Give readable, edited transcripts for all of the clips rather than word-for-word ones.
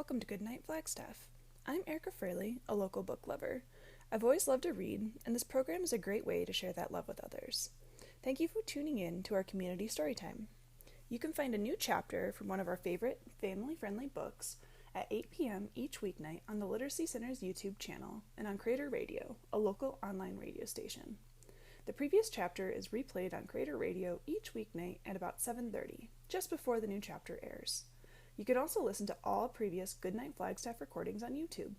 welcome to Goodnight Flagstaff. I'm Erica Fraley, a local book lover. I've always loved to read, and this program is a great way to share that love with others. Thank you for tuning in to our community storytime. You can find a new chapter from one of our favorite family-friendly books at 8 p.m. each weeknight on the Literacy Center's YouTube channel and on Creator Radio, a local online radio station. The previous chapter is replayed on Creator Radio each weeknight at about 7:30, just before the new chapter airs. You can also listen to all previous Goodnight Flagstaff recordings on YouTube.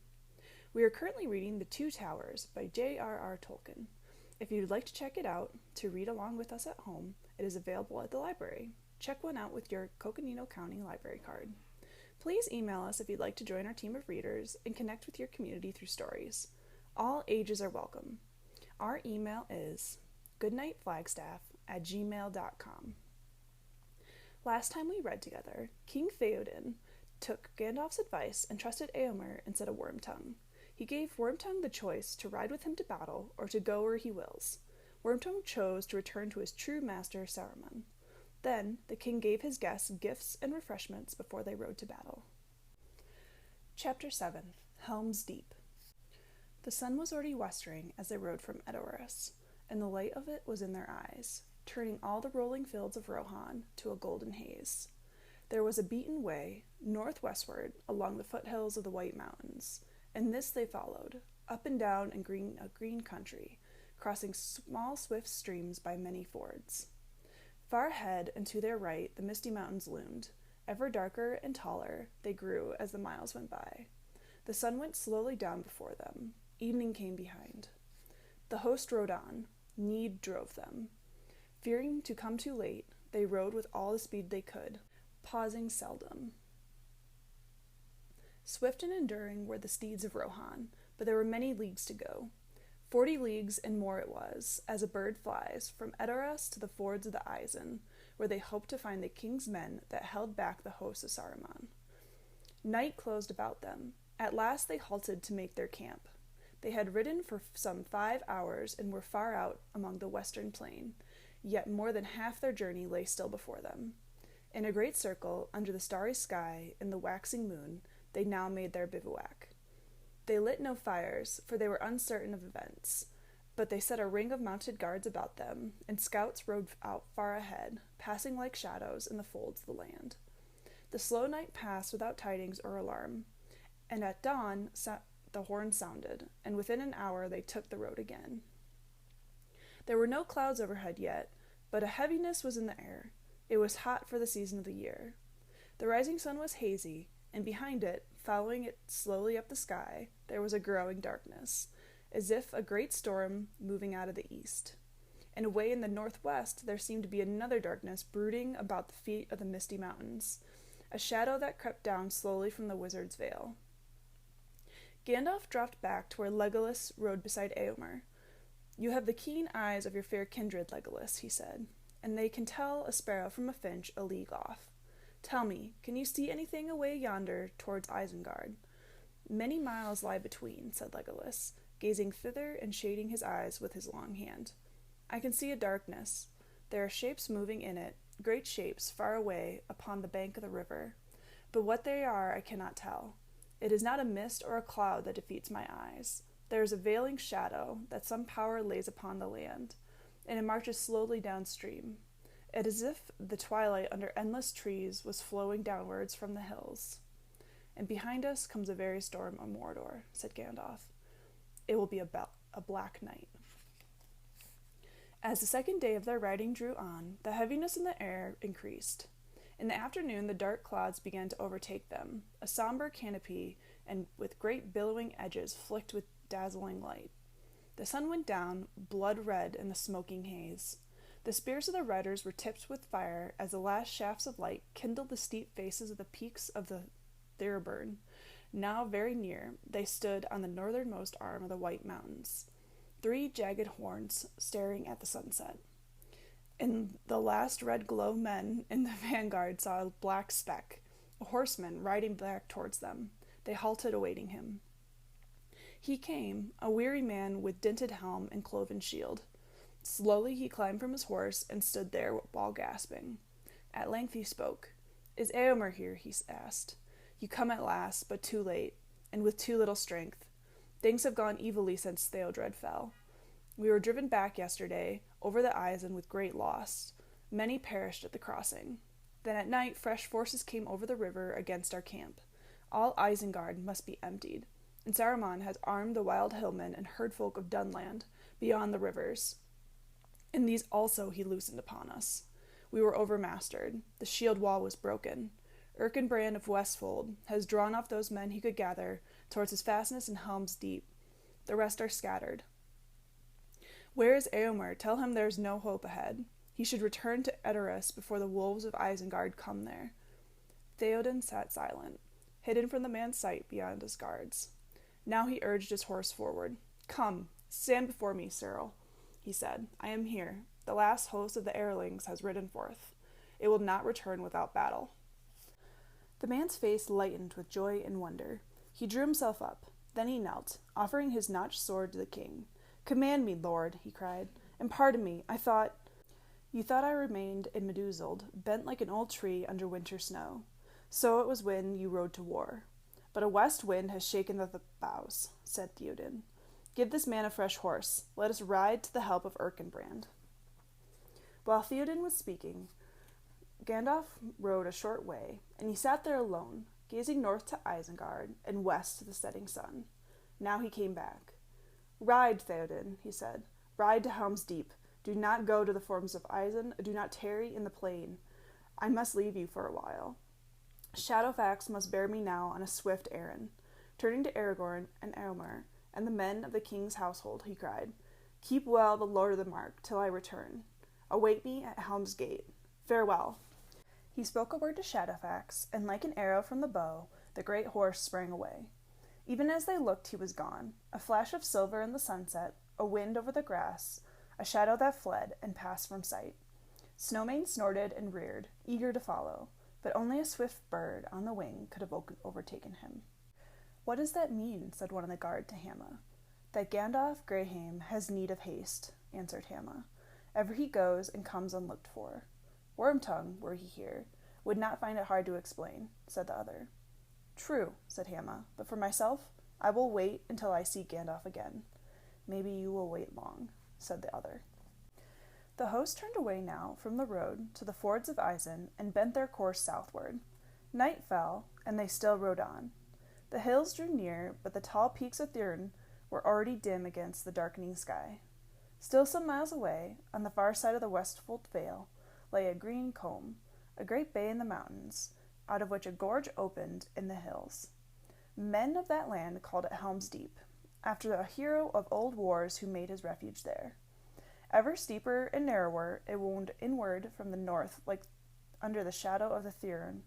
We are currently reading The Two Towers by J.R.R. Tolkien. If you'd like to check it out to read along with us at home, it is available at the library. Check one out with your Coconino County library card. Please email us if you'd like to join our team of readers and connect with your community through stories. All ages are welcome. Our email is goodnightflagstaff@gmail.com. Last time we read together, King Theoden took Gandalf's advice and trusted Éomer instead of Wormtongue. He gave Wormtongue the choice to ride with him to battle or to go where he wills. Wormtongue chose to return to his true master, Saruman. Then the king gave his guests gifts and refreshments before they rode to battle. Chapter 7. Helm's Deep. The sun was already westering as they rode from Edoras, and the light of it was in their eyes, turning all the rolling fields of Rohan to a golden haze. There was a beaten way, northwestward, along the foothills of the White Mountains, and this they followed, up and down a green country, crossing small swift streams by many fords. Far ahead and to their right the misty mountains loomed. Ever darker and taller they grew as the miles went by. The sun went slowly down before them. Evening came behind. The host rode on. Need drove them. Fearing to come too late, they rode with all the speed they could, pausing seldom. Swift and enduring were the steeds of Rohan, but there were many leagues to go. 40 leagues and more it was, as a bird flies, from Edoras to the fords of the Isen, where they hoped to find the king's men that held back the hosts of Saruman. Night closed about them. At last they halted to make their camp. They had ridden for some 5 hours and were far out among the western plain, yet more than half their journey lay still before them. In a great circle, under the starry sky and the waxing moon, they now made their bivouac. They lit no fires, for they were uncertain of events, but they set a ring of mounted guards about them, and scouts rode out far ahead, passing like shadows in the folds of the land. The slow night passed without tidings or alarm, and at dawn the horn sounded, and within an hour they took the road again. There were no clouds overhead yet, but a heaviness was in the air. It was hot for the season of the year. The rising sun was hazy, and behind it, following it slowly up the sky, there was a growing darkness, as if a great storm moving out of the east. And away in the northwest there seemed to be another darkness brooding about the feet of the misty mountains, a shadow that crept down slowly from the wizard's veil. Gandalf dropped back to where Legolas rode beside Éomer. "You have the keen eyes of your fair kindred, Legolas," he said, "and they can tell a sparrow from a finch a league off. Tell me, can you see anything away yonder towards Isengard?" "Many miles lie between," said Legolas, gazing thither and shading his eyes with his long hand. "I can see a darkness. There are shapes moving in it, great shapes far away upon the bank of the river, but what they are I cannot tell. It is not a mist or a cloud that defeats my eyes. There is a veiling shadow that some power lays upon the land, and it marches slowly downstream. It is as if the twilight under endless trees was flowing downwards from the hills. And behind us comes a very storm of Mordor," said Gandalf. "It will be a black night." As the second day of their riding drew on, the heaviness in the air increased. In the afternoon the dark clouds began to overtake them, a somber canopy and with great billowing edges flicked with dazzling light. The sun went down, blood red in the smoking haze. The spears of the riders were tipped with fire as the last shafts of light kindled the steep faces of the peaks of the Thirburn. Now very near, they stood on the northernmost arm of the White Mountains, 3 jagged horns staring at the sunset. In the last red glow men in the vanguard saw a black speck, a horseman riding back towards them. They halted, awaiting him. He came, a weary man with dinted helm and cloven shield. Slowly he climbed from his horse and stood there while gasping. At length he spoke. "Is Éomer here?" he asked. You come at last, but too late, and with too little strength. Things have gone evilly since Theodred fell. We were driven back yesterday, over the Isen with great loss. Many perished at the crossing. Then at night fresh forces came over the river against our camp. All Isengard must be emptied, and Saruman has armed the wild hillmen and herdfolk of Dunland, beyond the rivers. And these also he loosened upon us. We were overmastered. The shield wall was broken. Erkenbrand of Westfold has drawn off those men he could gather towards his fastness in Helm's Deep. The rest are scattered. Where is Eomer? Tell him there is no hope ahead. He should return to Edoras before the wolves of Isengard come there. Theoden sat silent, hidden from the man's sight beyond his guards. Now he urged his horse forward. Come, stand before me, Cyril, he said. I am here. The last host of the Airlings has ridden forth. It will not return without battle. The man's face lightened with joy and wonder. He drew himself up. Then he knelt, offering his notched sword to the king. Command me, lord, he cried, and pardon me. You thought I remained in Meduseld, bent like an old tree under winter snow. So it was when you rode to war. But a west wind has shaken the boughs, said Theoden. Give this man a fresh horse. Let us ride to the help of Erkenbrand. While Theoden was speaking, Gandalf rode a short way, and he sat there alone, gazing north to Isengard and west to the setting sun. Now he came back. Ride, Theoden, he said. Ride to Helm's Deep. Do not go to the forms of Isen. Do not tarry in the plain. I must leave you for a while. Shadowfax must bear me now on a swift errand. Turning to Aragorn and Eomer and the men of the king's household, he cried, Keep well the Lord of the Mark till I return. Await me at Helm's Gate. Farewell. He spoke a word to Shadowfax, and like an arrow from the bow, the great horse sprang away. Even as they looked, he was gone. A flash of silver in the sunset, a wind over the grass, a shadow that fled and passed from sight. Snowmane snorted and reared, eager to follow, but only a swift bird on the wing could have overtaken him. What does that mean? Said one of the guard to Hama. That Gandalf Greyheim has need of haste, answered Hama. Ever he goes and comes unlooked for. Wormtongue, were he here, would not find it hard to explain, said the other. True, said Hama, but for myself, I will wait until I see Gandalf again. Maybe you will wait long, said the other. The host turned away now from the road to the fords of Isen and bent their course southward. Night fell, and they still rode on. The hills drew near, but the tall peaks of Thirn were already dim against the darkening sky. Still some miles away, on the far side of the Westfold Vale, lay a green combe, a great bay in the mountains, out of which a gorge opened in the hills. Men of that land called it Helm's Deep, after a hero of old wars who made his refuge there. Ever steeper and narrower, it wound inward from the north, like under the shadow of the Thirn,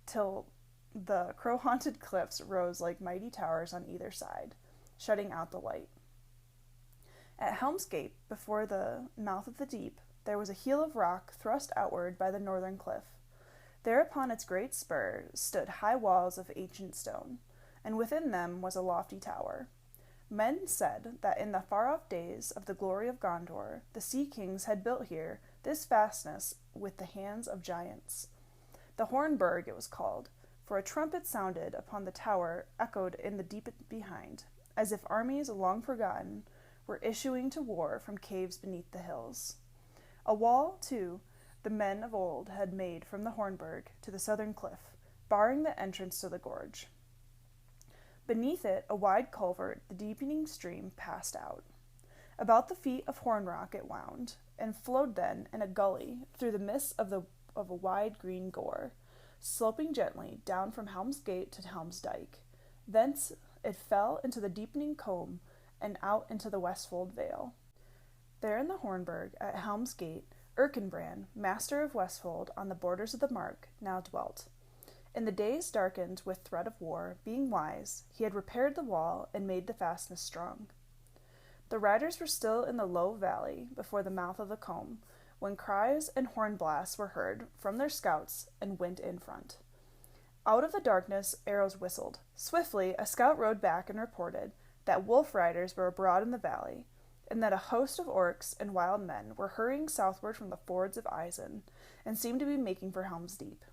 till the crow-haunted cliffs rose like mighty towers on either side, shutting out the light. At Helm's Gate, before the mouth of the deep, there was a heel of rock thrust outward by the northern cliff. There upon its great spur stood high walls of ancient stone, and within them was a lofty tower. Men said that in the far-off days of the glory of Gondor, the sea kings had built here this fastness with the hands of giants. The Hornburg it was called, for a trumpet sounded upon the tower echoed in the deep behind, as if armies long forgotten were issuing to war from caves beneath the hills. A wall, too, the men of old had made from the Hornburg to the southern cliff, barring the entrance to the gorge. Beneath it, a wide culvert, the deepening stream passed out. About the feet of Hornrock it wound, and flowed then in a gully through the midst of a wide green gore, sloping gently down from Helm's Gate to Helm's Dyke. Thence it fell into the deepening combe and out into the Westfold Vale. There in the Hornburg, at Helm's Gate, Erkenbrand, master of Westfold on the borders of the Mark, now dwelt. In the days darkened with threat of war, being wise, he had repaired the wall and made the fastness strong. The riders were still in the low valley before the mouth of the combe, when cries and horn blasts were heard from their scouts and went in front. Out of the darkness arrows whistled. Swiftly a scout rode back and reported that wolf riders were abroad in the valley, and that a host of orcs and wild men were hurrying southward from the fords of Isen, and seemed to be making for Helm's Deep.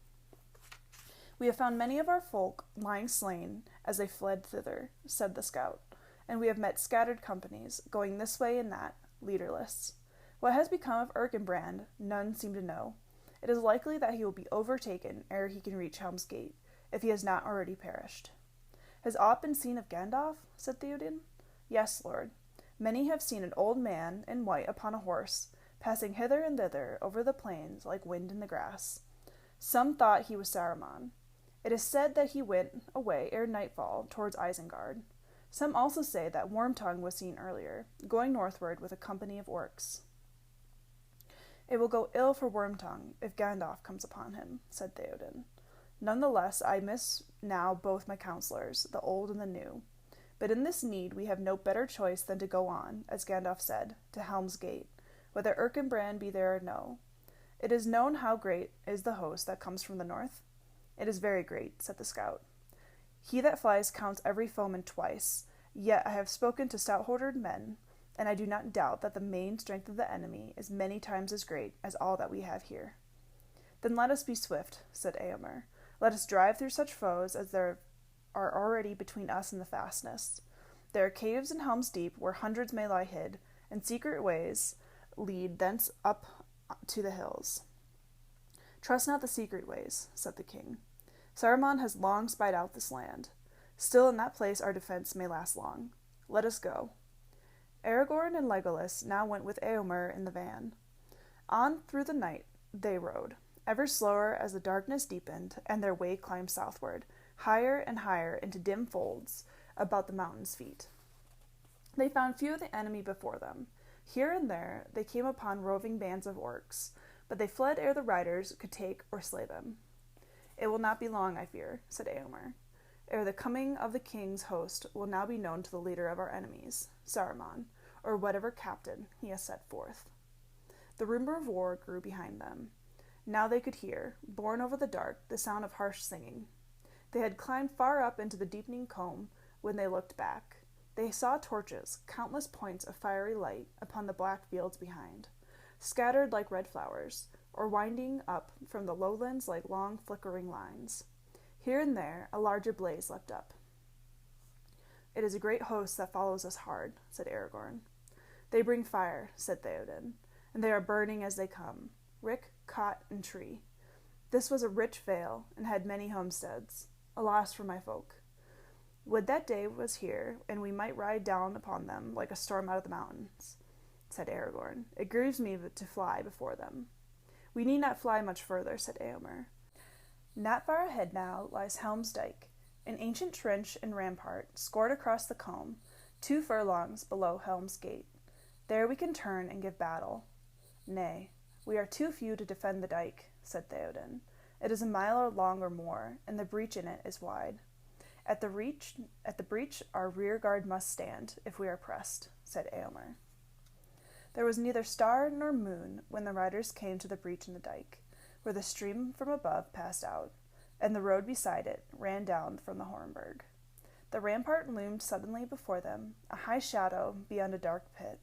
We have found many of our folk lying slain as they fled thither, said the scout, and we have met scattered companies, going this way and that, leaderless. What has become of Erkenbrand, none seem to know. It is likely that he will be overtaken ere he can reach Helm's Gate, if he has not already perished. Has aught been seen of Gandalf? Said Theoden. Yes, lord. Many have seen an old man in white upon a horse, passing hither and thither over the plains like wind in the grass. Some thought he was Saruman. It is said that he went away ere nightfall towards Isengard. Some also say that Wormtongue was seen earlier, going northward with a company of orcs. It will go ill for Wormtongue if Gandalf comes upon him, said Theoden. None the less I miss now both my counselors, the old and the new. But in this need we have no better choice than to go on, as Gandalf said, to Helm's Gate, whether Erkenbrand be there or no. It is known how great is the host that comes from the north. It is very great, said the scout. He that flies counts every foeman twice, yet I have spoken to stout-holdered men, and I do not doubt that the main strength of the enemy is many times as great as all that we have here. Then let us be swift, said Eomer. Let us drive through such foes as there are already between us and the fastness. There are caves in Helm's Deep where hundreds may lie hid, and secret ways lead thence up to the hills. Trust not the secret ways, said the king. Saruman has long spied out this land. Still in that place our defense may last long. Let us go. Aragorn and Legolas now went with Eomer in the van. On through the night they rode, ever slower as the darkness deepened, and their way climbed southward, higher and higher into dim folds about the mountain's feet. They found few of the enemy before them. Here and there they came upon roving bands of orcs, but they fled ere the riders could take or slay them. It will not be long, I fear, said Eomer, ere the coming of the king's host will now be known to the leader of our enemies, Saruman, or whatever captain he has set forth. The rumor of war grew behind them. Now they could hear, borne over the dark, the sound of harsh singing. They had climbed far up into the deepening combe when they looked back. They saw torches, countless points of fiery light upon the black fields behind, scattered like red flowers, or winding up from the lowlands like long flickering lines. Here and there a larger blaze leapt up. It is a great host that follows us hard, said Aragorn. They bring fire, said Theoden, and they are burning as they come, rick, cot, and tree. This was a rich vale, and had many homesteads. Alas for my folk! Would that day was here, and we might ride down upon them like a storm out of the mountains, said Aragorn. It grieves me to fly before them. We need not fly much further, said Eomer. Not far ahead now lies Helm's Dyke, an ancient trench and rampart scored across the combe, 2 furlongs below Helm's Gate. There we can turn and give battle. Nay, we are too few to defend the dyke, said Theoden. It is a mile long or more, and the breach in it is wide. At the breach our rear guard must stand, if we are pressed, said Eomer. There was neither star nor moon when the riders came to the breach in the dyke, where the stream from above passed out, and the road beside it ran down from the Hornburg. The rampart loomed suddenly before them, a high shadow beyond a dark pit.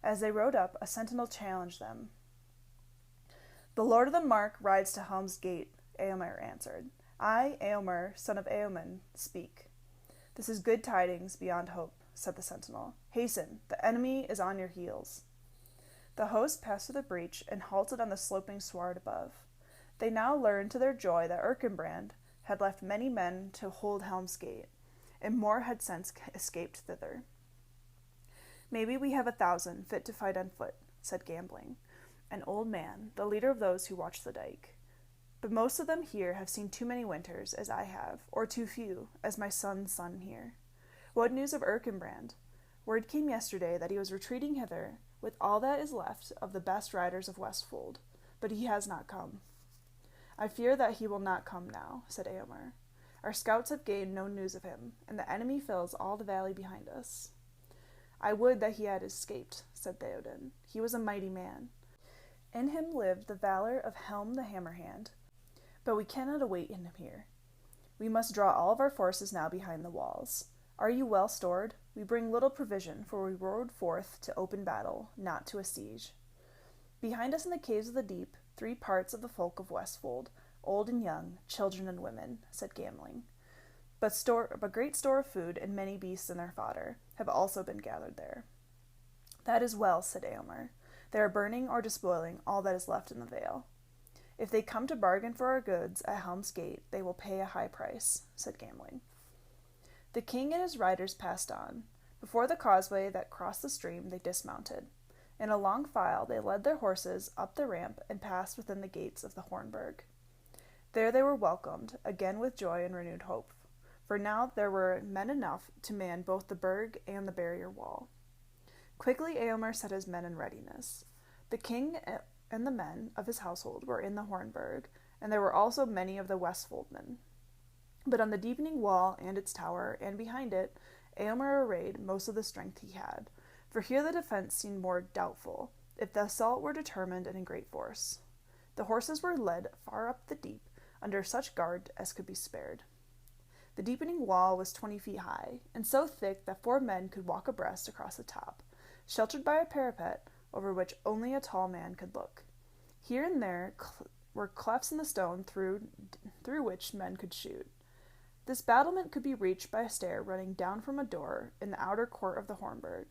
As they rode up, a sentinel challenged them. The Lord of the Mark rides to Helm's Gate, Eomer answered. I, Eomer, son of Eomen, speak. This is good tidings beyond hope, said the sentinel. Hasten, the enemy is on your heels. The host passed through the breach and halted on the sloping sward above. They now learned to their joy that Erkenbrand had left many men to hold Helm's Gate, and more had since escaped thither. Maybe we have 1,000 fit to fight on foot, said Gambling, an old man, the leader of those who watch the dyke. But most of them here have seen too many winters, as I have, or too few, as my son's son here. What news of Erkenbrand? Word came yesterday that he was retreating hither, with all that is left of the best riders of Westfold, but he has not come. I fear that he will not come now, said Eomer. Our scouts have gained no news of him, and the enemy fills all the valley behind us. I would that he had escaped, said Theoden. He was a mighty man. In him lived the valor of Helm the Hammerhand, but we cannot await him here. We must draw all of our forces now behind the walls. Are you well stored? We bring little provision, for we rode forth to open battle, not to a siege. Behind us in the caves of the deep, 3 parts of the folk of Westfold old and young, children and women, said Gambling. But great store of food and many beasts and their fodder have also been gathered there. That is well, said Eomer. They are burning or despoiling all that is left in the vale. If they come to bargain for our goods at Helm's Gate, they will pay a high price, said Gambling. The king and his riders passed on. Before the causeway that crossed the stream, they dismounted. In a long file, they led their horses up the ramp and passed within the gates of the Hornburg. There they were welcomed, again with joy and renewed hope, for now there were men enough to man both the burg and the barrier wall. Quickly Eomer set his men in readiness. The king and the men of his household were in the Hornburg, and there were also many of the Westfoldmen. But on the deepening wall and its tower, and behind it, Eomer arrayed most of the strength he had, for here the defense seemed more doubtful, if the assault were determined and in great force. The horses were led far up the deep, under such guard as could be spared. The deepening wall was 20 feet high, and so thick that 4 men could walk abreast across the top, sheltered by a parapet over which only a tall man could look. Here and there were clefts in the stone through which men could shoot. This battlement could be reached by a stair running down from a door in the outer court of the Hornburg.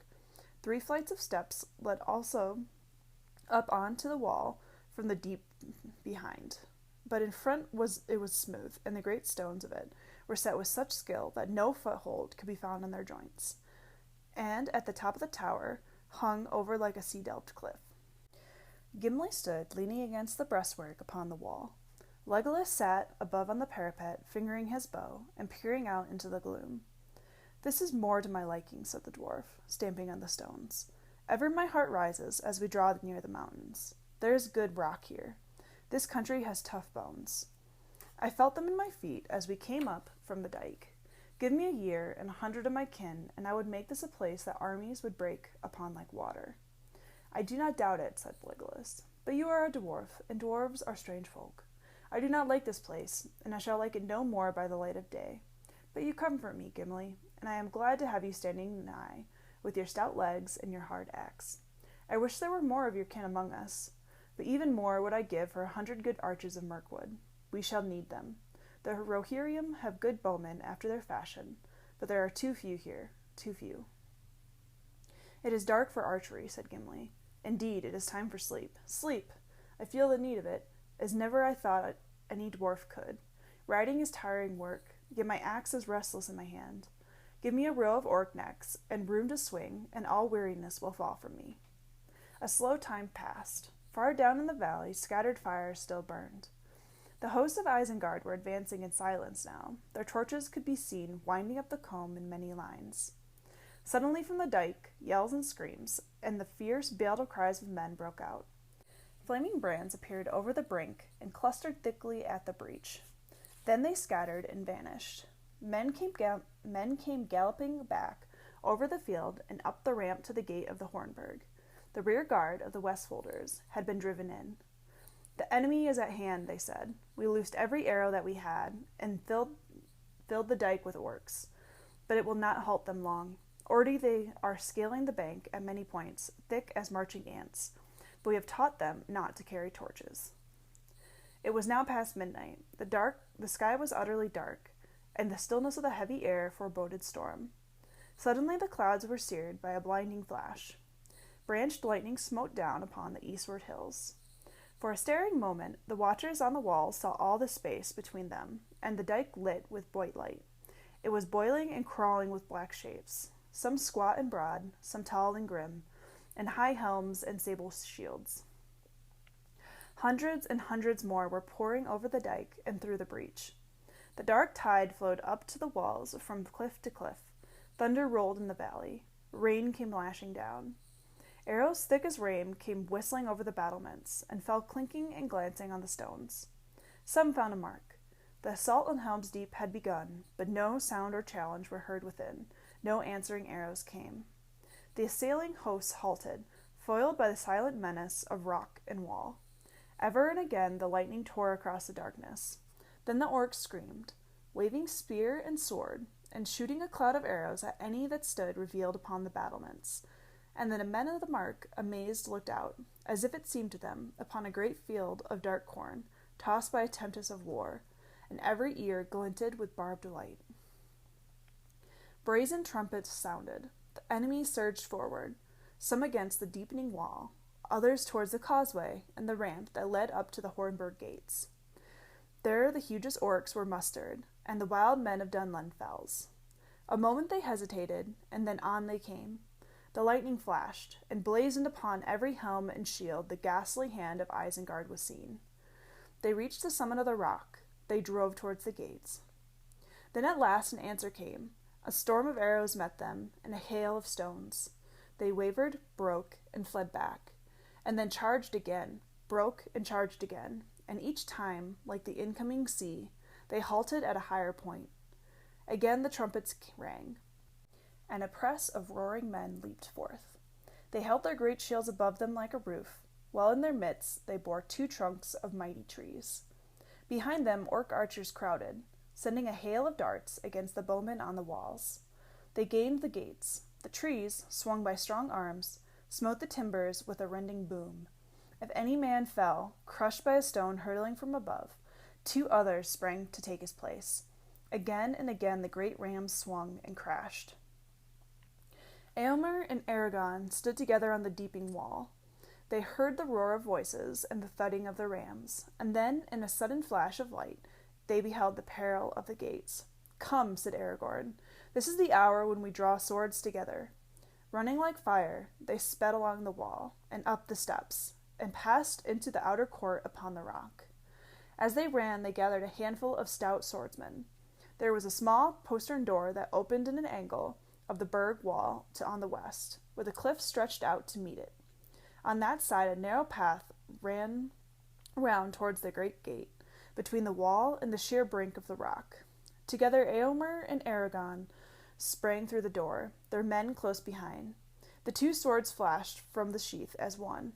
3 flights of steps led also up onto the wall from the deep behind. But in front it was smooth, and the great stones of it were set with such skill that no foothold could be found in their joints. And at the top of the tower hung over like a sea-delved cliff. Gimli stood leaning against the breastwork upon the wall. Legolas sat above on the parapet, fingering his bow, and peering out into the gloom. "This is more to my liking," said the dwarf, stamping on the stones. "Ever my heart rises as we draw near the mountains. There is good rock here. This country has tough bones. I felt them in my feet as we came up from the dike. Give me a year and 100 of my kin, and I would make this a place that armies would break upon like water." "I do not doubt it," said Legolas, "but you are a dwarf, and dwarves are strange folk. I do not like this place, and I shall like it no more by the light of day. But you comfort me, Gimli, and I am glad to have you standing nigh, with your stout legs and your hard axe. I wish there were more of your kin among us, but even more would I give for 100 good archers of Mirkwood. We shall need them. The Rohirrim have good bowmen after their fashion, but there are too few here, too few." "It is dark for archery," said Gimli. "Indeed, it is time for sleep. Sleep! I feel the need of it, as never I thought any dwarf could. Riding is tiring work, yet my axe is restless in my hand. Give me a row of orc necks, and room to swing, and all weariness will fall from me." A slow time passed. Far down in the valley, scattered fires still burned. The hosts of Isengard were advancing in silence now. Their torches could be seen winding up the combe in many lines. Suddenly from the dike, yells and screams, and the fierce battle cries of men broke out. Flaming brands appeared over the brink and clustered thickly at the breach. Then they scattered and vanished. Men came galloping back over the field and up the ramp to the gate of the Hornburg. The rear guard of the Westfolders had been driven in. "The enemy is at hand," they said. "We loosed every arrow that we had, and filled the dike with orcs. But it will not halt them long. Already they are scaling the bank at many points, thick as marching ants. But we have taught them not to carry torches." It was now past midnight. The sky was utterly dark, and the stillness of the heavy air foreboded storm. Suddenly the clouds were seared by a blinding flash. Branched lightning smote down upon the eastward hills. For a staring moment, the watchers on the walls saw all the space between them, and the dike lit with white light. It was boiling and crawling with black shapes, some squat and broad, some tall and grim, and high helms and sable shields. Hundreds and hundreds more were pouring over the dike and through the breach. The dark tide flowed up to the walls from cliff to cliff. Thunder rolled in the valley. Rain came lashing down. Arrows thick as rain came whistling over the battlements, and fell clinking and glancing on the stones. Some found a mark. The assault on Helm's Deep had begun, but no sound or challenge were heard within. No answering arrows came. The assailing hosts halted, foiled by the silent menace of rock and wall. Ever and again the lightning tore across the darkness. Then the orcs screamed, waving spear and sword, and shooting a cloud of arrows at any that stood revealed upon the battlements. And then the men of the mark, amazed, looked out, as if it seemed to them, upon a great field of dark corn, tossed by a tempest of war, and every ear glinted with barbed light. Brazen trumpets sounded. The enemy surged forward, some against the deepening wall, others towards the causeway and the ramp that led up to the Hornburg gates. There the hugest orcs were mustered, and the wild men of Dunlendfells. A moment they hesitated, and then on they came. The lightning flashed, and blazoned upon every helm and shield the ghastly hand of Isengard was seen. They reached the summit of the rock. They drove towards the gates. Then at last an answer came. A storm of arrows met them, and a hail of stones. They wavered, broke, and fled back, and then charged again, broke and charged again, and each time, like the incoming sea, they halted at a higher point. Again the trumpets rang, and a press of roaring men leaped forth. They held their great shields above them like a roof, while in their midst they bore 2 trunks of mighty trees. Behind them orc archers crowded, sending a hail of darts against the bowmen on the walls. They gained the gates. The trees, swung by strong arms, smote the timbers with a rending boom. If any man fell, crushed by a stone hurtling from above, 2 others sprang to take his place. Again and again the great rams swung and crashed. Eomer and Aragon stood together on the deeping wall. They heard the roar of voices and the thudding of the rams, and then, in a sudden flash of light, they beheld the peril of the gates. "Come," said Aragorn, "this is the hour when we draw swords together." Running like fire, they sped along the wall, and up the steps, and passed into the outer court upon the rock. As they ran, they gathered a handful of stout swordsmen. There was a small postern door that opened in an angle of the burg wall on the west, where the cliff stretched out to meet it. On that side a narrow path ran round towards the great gate, between the wall and the sheer brink of the rock. Together Eomer and Aragon sprang through the door, their men close behind. The 2 swords flashed from the sheath as one.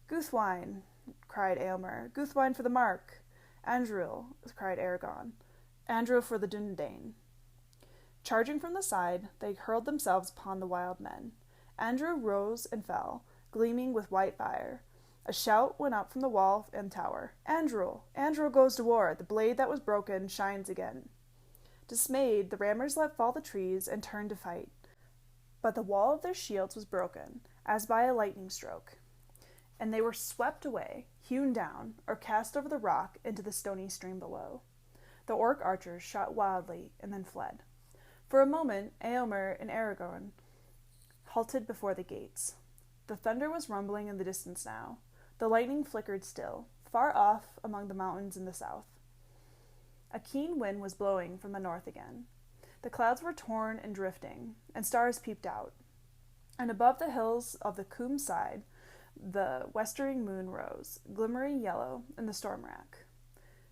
"Guthwine," cried Eomer, "Guthwine for the mark." "Andril," cried Aragon, "Andril for the Dúnedain." Charging from the side, they hurled themselves upon the wild men. Andrew rose and fell, gleaming with white fire. A shout went up from the wall and tower. "Andril! Andril goes to war! The blade that was broken shines again." Dismayed, the rammers let fall the trees and turned to fight. But the wall of their shields was broken, as by a lightning stroke, and they were swept away, hewn down, or cast over the rock into the stony stream below. The orc archers shot wildly and then fled. For a moment, Eomer and Aragorn halted before the gates. The thunder was rumbling in the distance now. The lightning flickered still, far off among the mountains in the south. A keen wind was blowing from the north again. The clouds were torn and drifting, and stars peeped out. And above the hills of the Coombe side, the westering moon rose, glimmering yellow in the storm rack.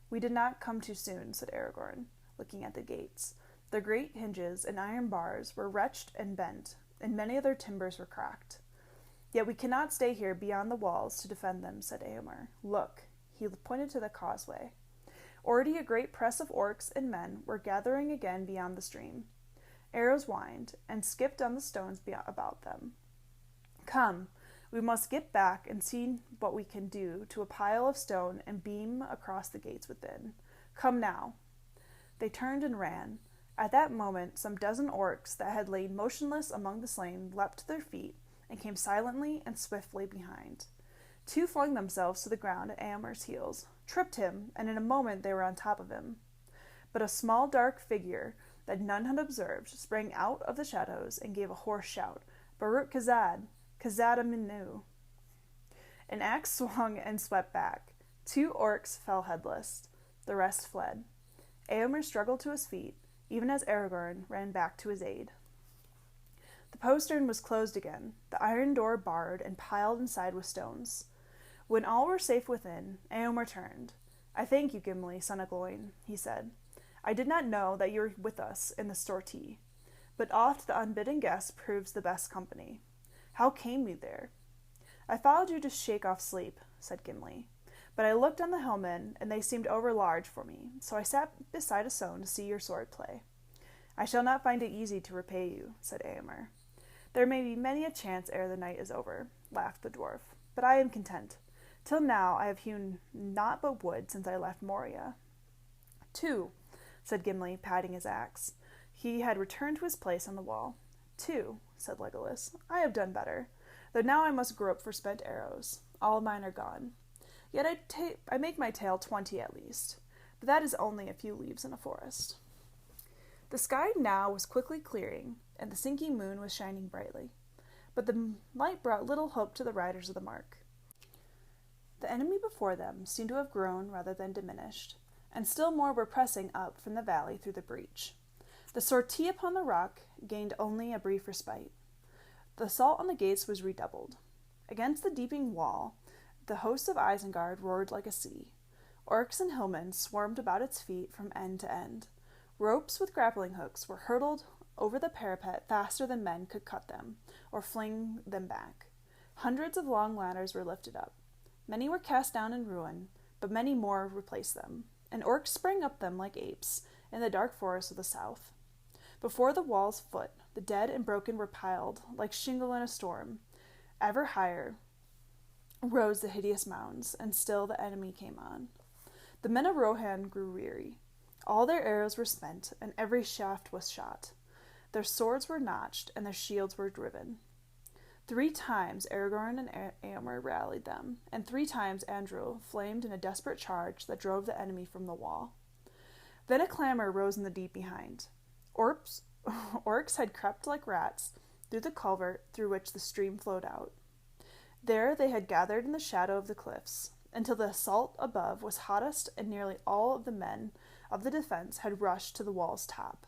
"We did not come too soon," said Aragorn, looking at the gates. Their great hinges and iron bars were wretched and bent, and many of their timbers were cracked. "Yet we cannot stay here beyond the walls to defend them," said Eomer. "Look," he pointed to the causeway. Already a great press of orcs and men were gathering again beyond the stream. Arrows whined and skipped on the stones about them. "Come, we must get back and see what we can do to a pile of stone and beam across the gates within. Come now." They turned and ran. At that moment some dozen orcs that had lain motionless among the slain leapt to their feet and came silently and swiftly behind. 2 flung themselves to the ground at Eomer's heels, tripped him, and in a moment they were on top of him. But a small dark figure that none had observed sprang out of the shadows and gave a hoarse shout, "Baruch Kazad! Kazad Aminu!" An axe swung and swept back. 2 orcs fell headless. The rest fled. Eomer struggled to his feet, even as Aragorn ran back to his aid. The postern was closed again, the iron door barred and piled inside with stones. When all were safe within, Eomer turned. "I thank you, Gimli, son of Gloin," he said. "I did not know that you were with us in the sortie, but oft the unbidden guest proves the best company. How came you there?" "I followed you to shake off sleep," said Gimli, "but I looked on the hillmen, and they seemed overlarge for me, so I sat beside a stone to see your sword play." "I shall not find it easy to repay you," said Eomer. "There may be many a chance ere the night is over," laughed the dwarf, "but I am content. Till now I have hewn naught but wood since I left Moria. 2, said Gimli, patting his axe. He had returned to his place on the wall. 2, said Legolas. I have done better, though now I must grope for spent arrows. All mine are gone. Yet I make my tale 20 at least, but that is only a few leaves in a forest. The sky now was quickly clearing, and the sinking moon was shining brightly, but the light brought little hope to the riders of the mark. The enemy before them seemed to have grown rather than diminished, and still more were pressing up from the valley through the breach. The sortie upon the rock gained only a brief respite. The assault on the gates was redoubled. Against the deepening wall, the host of Isengard roared like a sea. Orcs and hillmen swarmed about its feet from end to end. Ropes with grappling hooks were hurled over the parapet faster than men could cut them, or fling them back. Hundreds of long ladders were lifted up. Many were cast down in ruin, but many more replaced them, and orcs sprang up them like apes in the dark forests of the south. Before the wall's foot, the dead and broken were piled like shingle in a storm. Ever higher rose the hideous mounds, and still the enemy came on. The men of Rohan grew weary. All their arrows were spent, and every shaft was shot. Their swords were notched, and their shields were riven. 3 times Aragorn and Éomer rallied them, and 3 times Andúril flamed in a desperate charge that drove the enemy from the wall. Then a clamor rose in the deep behind. Orcs had crept like rats through the culvert through which the stream flowed out. There they had gathered in the shadow of the cliffs, until the assault above was hottest, and nearly all of the men of the defense had rushed to the wall's top.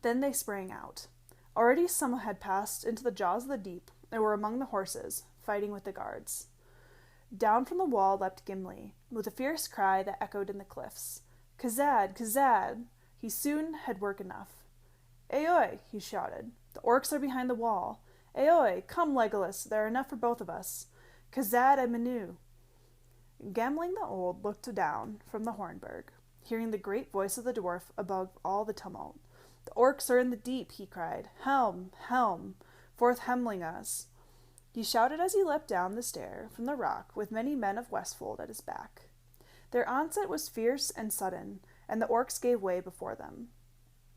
Then they sprang out. Already some had passed into the jaws of the deep, and were among the horses, fighting with the guards. Down from the wall leapt Gimli, with a fierce cry that echoed in the cliffs. "Kazad! Kazad!" He soon had work enough. "Aoi!" he shouted. "The orcs are behind the wall. Aoi! Come, Legolas, there are enough for both of us. Kazad and Manu!" Gamling the Old looked down from the Hornburg, hearing the great voice of the dwarf above all the tumult. "The orcs are in the deep," he cried. "Helm! Helm! Forth Hemling us!" He shouted as he leapt down the stair from the rock with many men of Westfold at his back. Their onset was fierce and sudden, and the orcs gave way before them.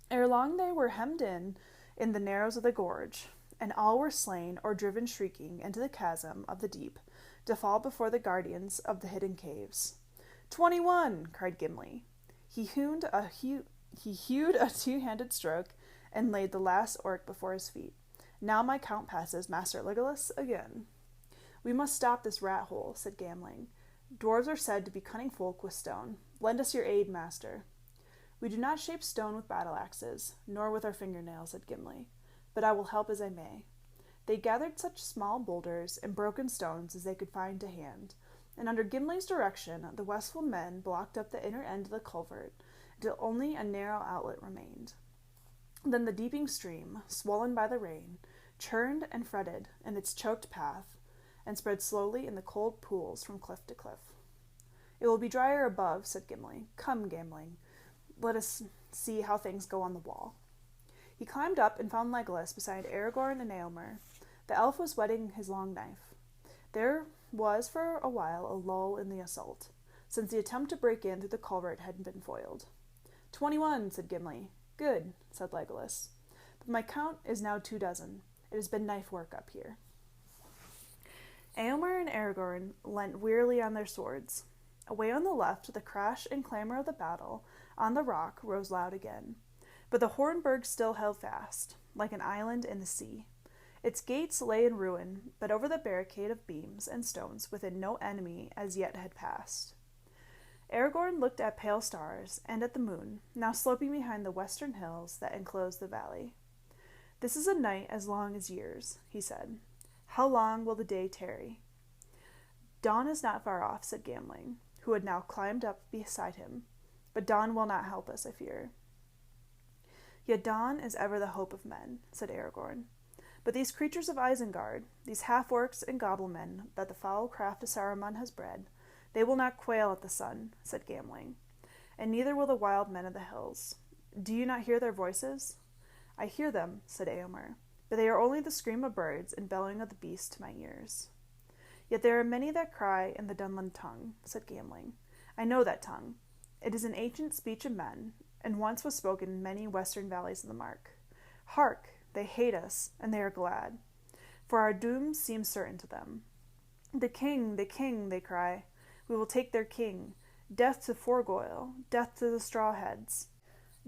Ere long they were hemmed in the narrows of the gorge, and all were slain or driven shrieking into the chasm of the deep, to fall before the guardians of the hidden caves. 21! cried Gimli. He hewed a 2-handed stroke, and laid the last orc before his feet. "Now my count passes Master Legolas again." "We must stop this rat hole," said Gamling. "Dwarves are said to be cunning folk with stone. Lend us your aid, master." "We do not shape stone with battle-axes, nor with our fingernails," said Gimli, "but I will help as I may." They gathered such small boulders and broken stones as they could find to hand, and under Gimli's direction the Westfold men blocked up the inner end of the culvert until only a narrow outlet remained. Then the deeping stream, swollen by the rain, churned and fretted in its choked path, and spread slowly in the cold pools from cliff to cliff. "It will be drier above," said Gimli. "Come, Gamling, let us see how things go on the wall." He climbed up and found Legolas beside Aragorn and Éomer. The elf was whetting his long knife. There was for a while a lull in the assault, since the attempt to break in through the culvert had been foiled. 21, said Gimli. "Good," said Legolas. "But my count is now 24. It has been knife work up here." Éomer and Aragorn leant wearily on their swords. Away on the left, the crash and clamor of the battle on the rock rose loud again. But the Hornburg still held fast, like an island in the sea. Its gates lay in ruin, but over the barricade of beams and stones within no enemy as yet had passed. Aragorn looked at pale stars and at the moon, now sloping behind the western hills that enclosed the valley. "This is a night as long as years," he said. "How long will the day tarry?" "Dawn is not far off," said Gamling, who had now climbed up beside him. "But dawn will not help us, I fear." "Yet dawn is ever the hope of men," said Aragorn. "But these creatures of Isengard, these half-orcs and goblin-men that the foul craft of Saruman has bred, they will not quail at the sun," said Gamling. "And neither will the wild men of the hills. Do you not hear their voices?" "I hear them," said Éomer, "but they are only the scream of birds and bellowing of the beasts to my ears." Yet there are many that cry in the Dunland tongue, said Gambling. I know that tongue. It is an ancient speech of men, and once was spoken in many western valleys of the Mark. Hark! They hate us, and they are glad, for our doom seems certain to them. The king, they cry. We will take their king. Death to Forgoil, death to the Strawheads,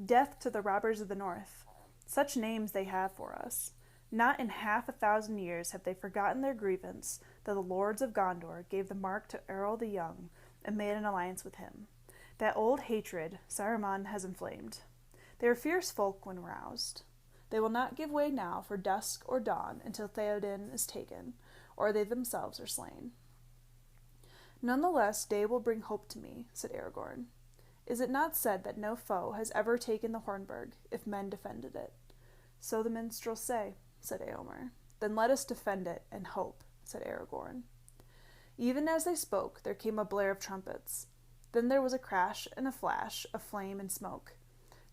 death to the robbers of the north. Such names they have for us. Not in 500 years have they forgotten their grievance that the lords of Gondor gave the mark to Earl the Young and made an alliance with him. That old hatred Saruman has inflamed. They are fierce folk when roused. They will not give way now for dusk or dawn until Theoden is taken, or they themselves are slain. None the less day will bring hope to me, said Aragorn. Is it not said that no foe has ever taken the Hornburg, if men defended it? So the minstrels say, said Eomer. Then let us defend it, and hope, said Aragorn. Even as they spoke, there came a blare of trumpets. Then there was a crash and a flash of flame and smoke.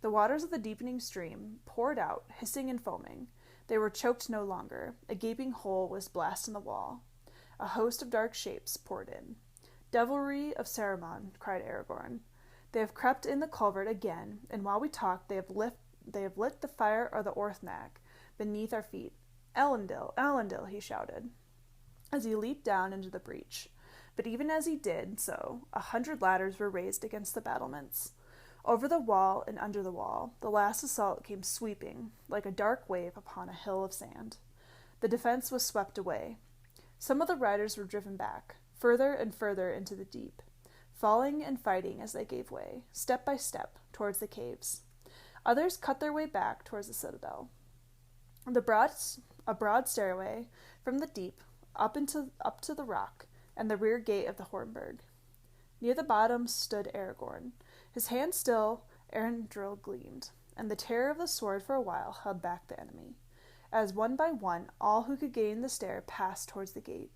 The waters of the deepening stream poured out, hissing and foaming. They were choked no longer. A gaping hole was blasted in the wall. A host of dark shapes poured in. Devilry of Saruman, cried Aragorn. They have crept in the culvert again, and while we talk, they have lit the fire of the Orthnag beneath our feet. Elendil, Elendil, he shouted, as he leaped down into the breach. But even as he did so, 100 ladders were raised against the battlements. Over the wall and under the wall, the last assault came sweeping, like a dark wave upon a hill of sand. The defense was swept away. Some of the riders were driven back, further and further into the deep, falling and fighting as they gave way, step by step, towards the caves. Others cut their way back towards the citadel. A broad stairway from the deep up to the rock and the rear gate of the Hornburg. Near the bottom stood Aragorn. His hand still, Erindril gleamed, and the terror of the sword for a while held back the enemy. As one by one, all who could gain the stair passed towards the gate.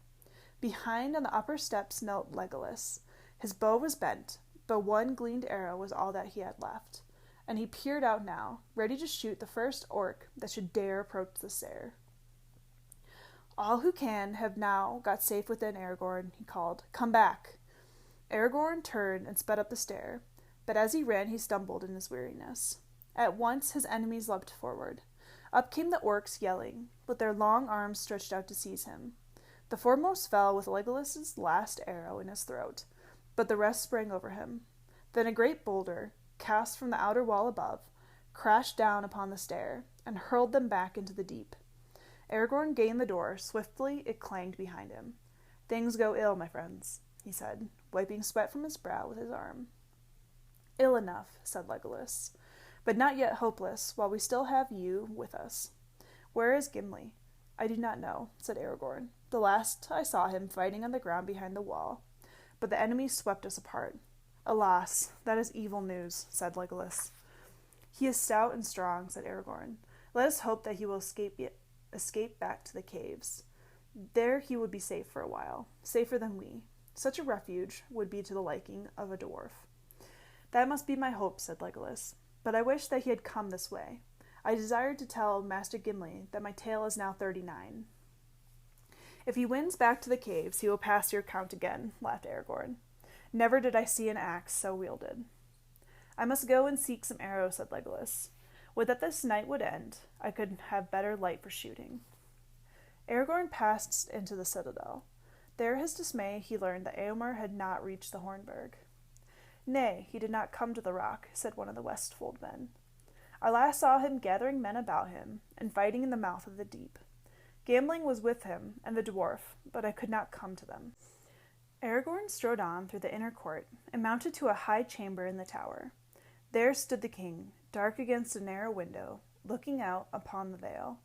Behind on the upper steps knelt Legolas. His bow was bent, but one gleamed arrow was all that he had left, and he peered out now, ready to shoot the first orc that should dare approach the stair. All who can have now got safe within Aragorn, he called. Come back. Aragorn turned and sped up the stair, but as he ran he stumbled in his weariness. At once his enemies leapt forward. Up came the orcs, yelling, with their long arms stretched out to seize him. The foremost fell with Legolas's last arrow in his throat, but the rest sprang over him. Then a great boulder, cast from the outer wall above, crashed down upon the stair, and hurled them back into the deep. Aragorn gained the door. Swiftly it clanged behind him. Things go ill, my friends, he said, wiping sweat from his brow with his arm. Ill enough, said Legolas, but not yet hopeless, while we still have you with us. Where is Gimli? I do not know, said Aragorn. The last I saw him fighting on the ground behind the wall, but the enemy swept us apart. Alas, that is evil news, said Legolas. He is stout and strong, said Aragorn. Let us hope that he will escape back to the caves. There he would be safe for a while, safer than we. Such a refuge would be to the liking of a dwarf. That must be my hope, said Legolas, but I wish that he had come this way. I desired to tell Master Gimli that my tale is now 39. If he wins back to the caves, he will pass your count again, laughed Aragorn. Never did I see an axe so wielded. I must go and seek some arrows, said Legolas. Would that this night would end, I could have better light for shooting. Aragorn passed into the citadel. There his dismay he learned that Eomer had not reached the Hornburg. Nay, he did not come to the rock, said one of the Westfold men. I last saw him gathering men about him, and fighting in the mouth of the deep. Gambling was with him and the dwarf, but I could not come to them. Aragorn strode on through the inner court, and mounted to a high chamber in the tower. There stood the king, dark against a narrow window, looking out upon the vale.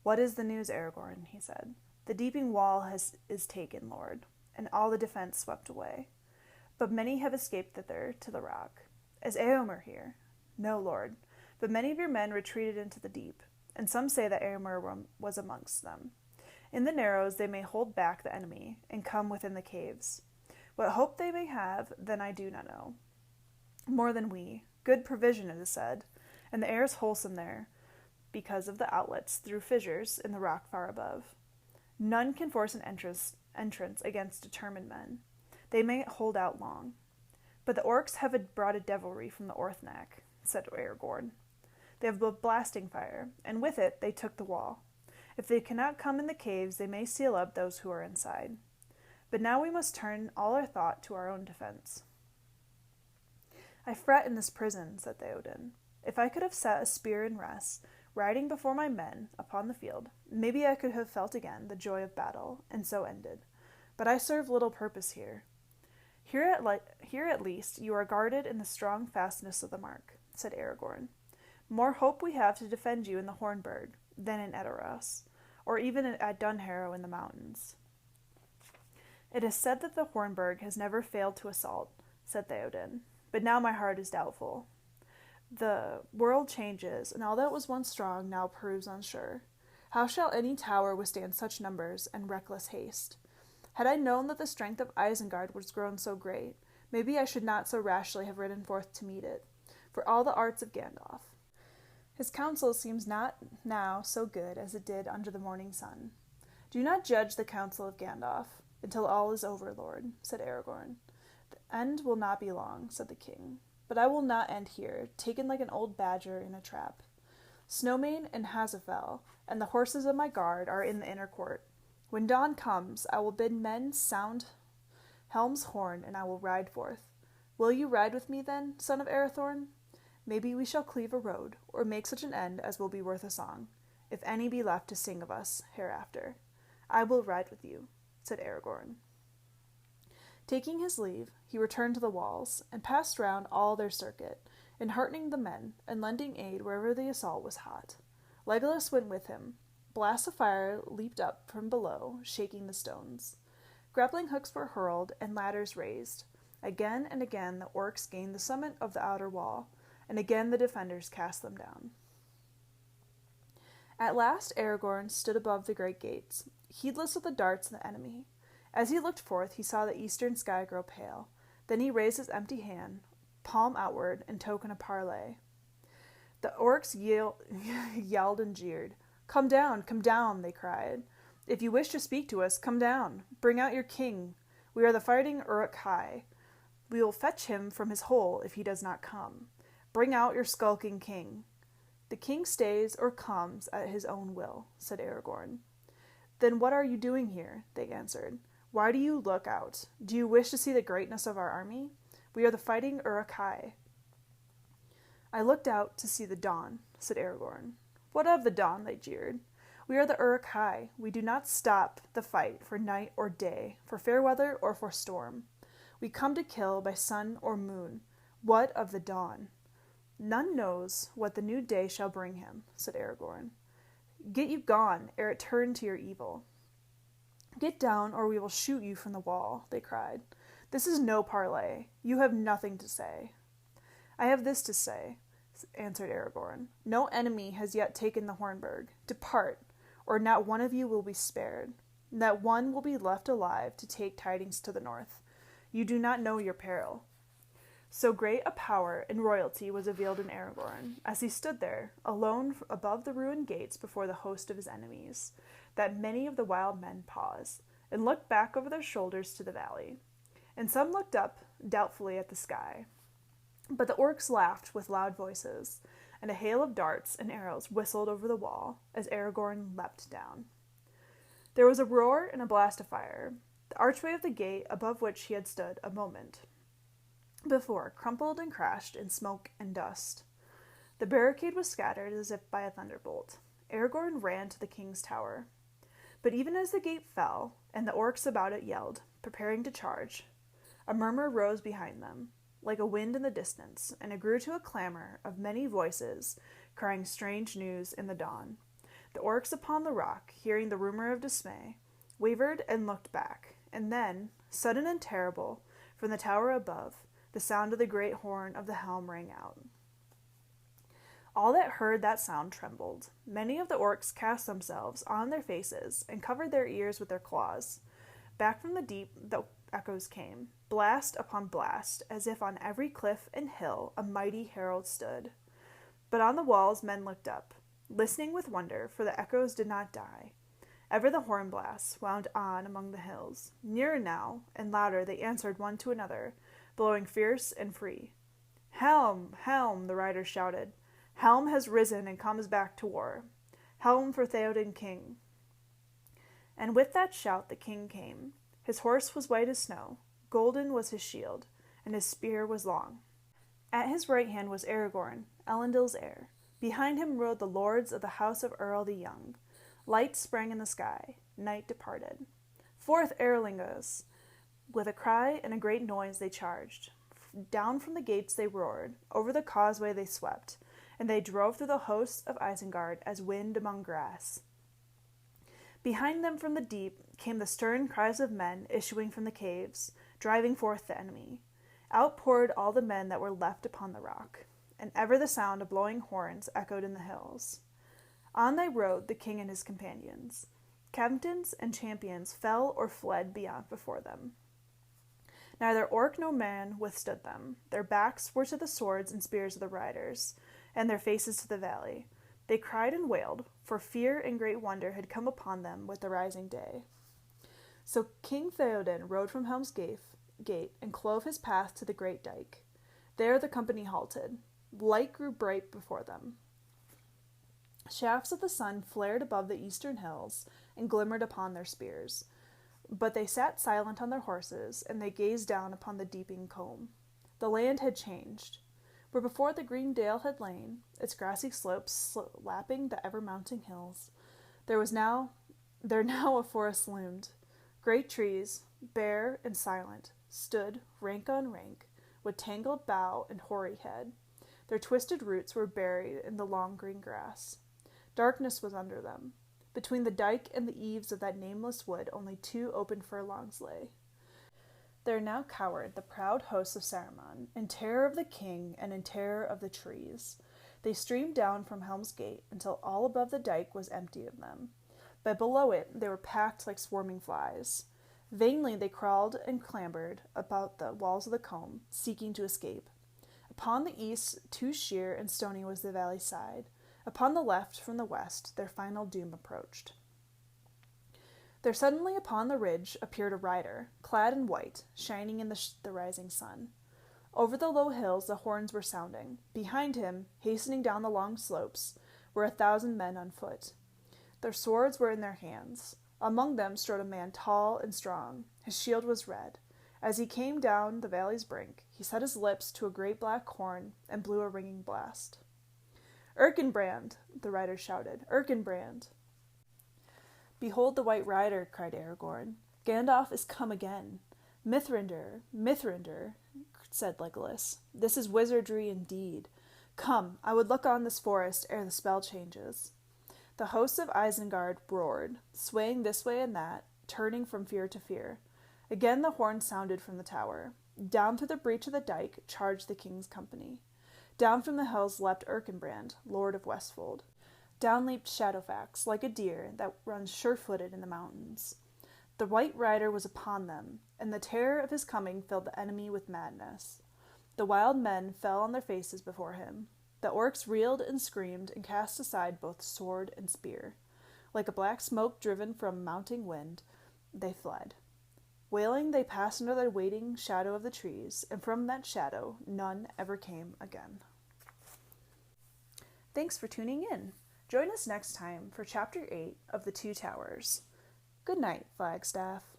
What is the news, Aragorn? He said. The deeping wall is taken, lord, and all the defense swept away. But many have escaped thither to the rock. Is Eomer here? No, lord, but many of your men retreated into the deep, and some say that Eomer was amongst them. In the narrows they may hold back the enemy, and come within the caves. What hope they may have, then I do not know. More than we. Good provision, it is said, and the air is wholesome there, because of the outlets through fissures in the rock far above. None can force an entrance against determined men. They may hold out long. But the orcs have brought a devilry from the Orthnach, said Aragorn. They have a blasting fire, and with it they took the wall. If they cannot come in the caves, they may seal up those who are inside. But now we must turn all our thought to our own defense. I fret in this prison, said Theoden. If I could have set a spear in rest, riding before my men upon the field, maybe I could have felt again the joy of battle, and so ended. But I serve little purpose here. Here at least you are guarded in the strong fastness of the mark, said Aragorn. More hope we have to defend you in the Hornburg than in Edoras, or even at Dunharrow in the mountains. It is said that the Hornburg has never failed to assault, said Theoden, but now my heart is doubtful. The world changes, and all that was once strong now proves unsure. How shall any tower withstand such numbers and reckless haste? Had I known that the strength of Isengard was grown so great, maybe I should not so rashly have ridden forth to meet it, for all the arts of Gandalf. His counsel seems not now so good as it did under the morning sun. Do not judge the counsel of Gandalf until all is over, Lord, said Aragorn. The end will not be long, said the king, but I will not end here, taken like an old badger in a trap. Snowmane and Hazafel and the horses of my guard are in the inner court. When dawn comes, I will bid men sound Helm's horn, and I will ride forth. Will you ride with me, then, son of Arathorn? Maybe we shall cleave a road, or make such an end as will be worth a song, if any be left to sing of us hereafter. I will ride with you, said Aragorn. Taking his leave, he returned to the walls, and passed round all their circuit, enheartening the men, and lending aid wherever the assault was hot. Legolas went with him. Blasts of fire leaped up from below, shaking the stones. Grappling hooks were hurled, and ladders raised. Again and again the orcs gained the summit of the outer wall, and again the defenders cast them down. At last Aragorn stood above the great gates, heedless of the darts of the enemy. As he looked forth, he saw the eastern sky grow pale. Then he raised his empty hand, palm outward, in token of parley. The orcs yelled and jeered. Come down, they cried. If you wish to speak to us, come down. Bring out your king. We are the fighting Uruk-hai. We will fetch him from his hole if he does not come. Bring out your skulking king. The king stays or comes at his own will, said Aragorn. Then what are you doing here? They answered. Why do you look out? Do you wish to see the greatness of our army? We are the fighting Uruk-hai. I looked out to see the dawn, said Aragorn. What of the dawn? They jeered. We are the Uruk-hai. We do not stop the fight for night or day, for fair weather or for storm. We come to kill by sun or moon. What of the dawn? None knows what the new day shall bring him, said Aragorn. Get you gone, ere it turn to your evil. Get down, or we will shoot you from the wall, they cried. This is no parley. You have nothing to say. I have this to say, answered Aragorn. No enemy has yet taken the Hornburg. Depart, or not one of you will be spared. Not one will be left alive to take tidings to the north. You do not know your peril. So great a power and royalty was revealed in Aragorn, as he stood there, alone above the ruined gates before the host of his enemies, that many of the wild men paused, and looked back over their shoulders to the valley. And some looked up doubtfully at the sky. But the orcs laughed with loud voices, and a hail of darts and arrows whistled over the wall as Aragorn leapt down. There was a roar and a blast of fire. The archway of the gate above which he had stood a moment before crumpled and crashed in smoke and dust. The barricade was scattered as if by a thunderbolt. Aragorn ran to the king's tower. But even as the gate fell, and the orcs about it yelled, preparing to charge, a murmur rose behind them, like a wind in the distance, and it grew to a clamor of many voices, crying strange news in the dawn. The orcs upon the rock, hearing the rumor of dismay, wavered and looked back, and then, sudden and terrible, from the tower above, the sound of the great horn of the helm rang out. All that heard that sound trembled. Many of the orcs cast themselves on their faces and covered their ears with their claws. Back from the deep the echoes came, blast upon blast, as if on every cliff and hill a mighty herald stood. But on the walls men looked up, listening with wonder, for the echoes did not die. Ever the horn blasts wound on among the hills. Nearer now, and louder they answered one to another, blowing fierce and free. "Helm! Helm!" the riders shouted. "Helm has risen and comes back to war. Helm for Theoden king." And with that shout the king came. His horse was white as snow, golden was his shield, and his spear was long. At his right hand was Aragorn, Elendil's heir. Behind him rode the lords of the house of Earl the Young. Light sprang in the sky. Night departed. Forth, Eorlingas! With a cry and a great noise they charged. Down from the gates they roared. Over the causeway they swept. And they drove through the hosts of Isengard as wind among grass. Behind them from the deep came the stern cries of men issuing from the caves, driving forth the enemy. Out poured all the men that were left upon the rock. And ever the sound of blowing horns echoed in the hills. On they rode the king and his companions. Captains and champions fell or fled beyond before them. Neither orc nor man withstood them. Their backs were to the swords and spears of the riders, and their faces to the valley. They cried and wailed, for fear and great wonder had come upon them with the rising day. So King Theoden rode from Helm's Gate and clove his path to the great dike. There the company halted. Light grew bright before them. Shafts of the sun flared above the eastern hills and glimmered upon their spears. But they sat silent on their horses, and they gazed down upon the deepening comb. The land had changed. Where before the green dale had lain, its grassy slopes lapping the ever-mounting hills, there now a forest loomed. Great trees, bare and silent, stood, rank on rank, with tangled bough and hoary head. Their twisted roots were buried in the long green grass. Darkness was under them. Between the dike and the eaves of that nameless wood only 2 open furlongs lay. There now cowered the proud hosts of Saruman, in terror of the king and in terror of the trees. They streamed down from Helm's Gate until all above the dike was empty of them. But below it they were packed like swarming flies. Vainly they crawled and clambered about the walls of the comb, seeking to escape. Upon the east, too sheer and stony was the valley side. Upon the left, from the west, their final doom approached. There suddenly upon the ridge appeared a rider, clad in white, shining in the rising sun. Over the low hills the horns were sounding. Behind him, hastening down the long slopes, were 1,000 men on foot. Their swords were in their hands. Among them strode a man tall and strong. His shield was red. As he came down the valley's brink, he set his lips to a great black horn and blew a ringing blast. "Erkenbrand!" the rider shouted. "Erkenbrand!" "Behold the white rider!" cried Aragorn. "Gandalf is come again." "Mithrandir, Mithrandir," said Legolas. "This is wizardry indeed. Come, I would look on this forest ere the spell changes." The hosts of Isengard roared, swaying this way and that, turning from fear to fear. Again the horn sounded from the tower. Down through the breach of the dike charged the king's company. Down from the hills leapt Erkenbrand, lord of Westfold. Down leaped Shadowfax, like a deer that runs sure-footed in the mountains. The white rider was upon them, and the terror of his coming filled the enemy with madness. The wild men fell on their faces before him. The orcs reeled and screamed and cast aside both sword and spear. Like a black smoke driven from mounting wind, they fled. Wailing, they passed under the waiting shadow of the trees, and from that shadow none ever came again. Thanks for tuning in. Join us next time for Chapter 8 of The Two Towers. Good night, Flagstaff.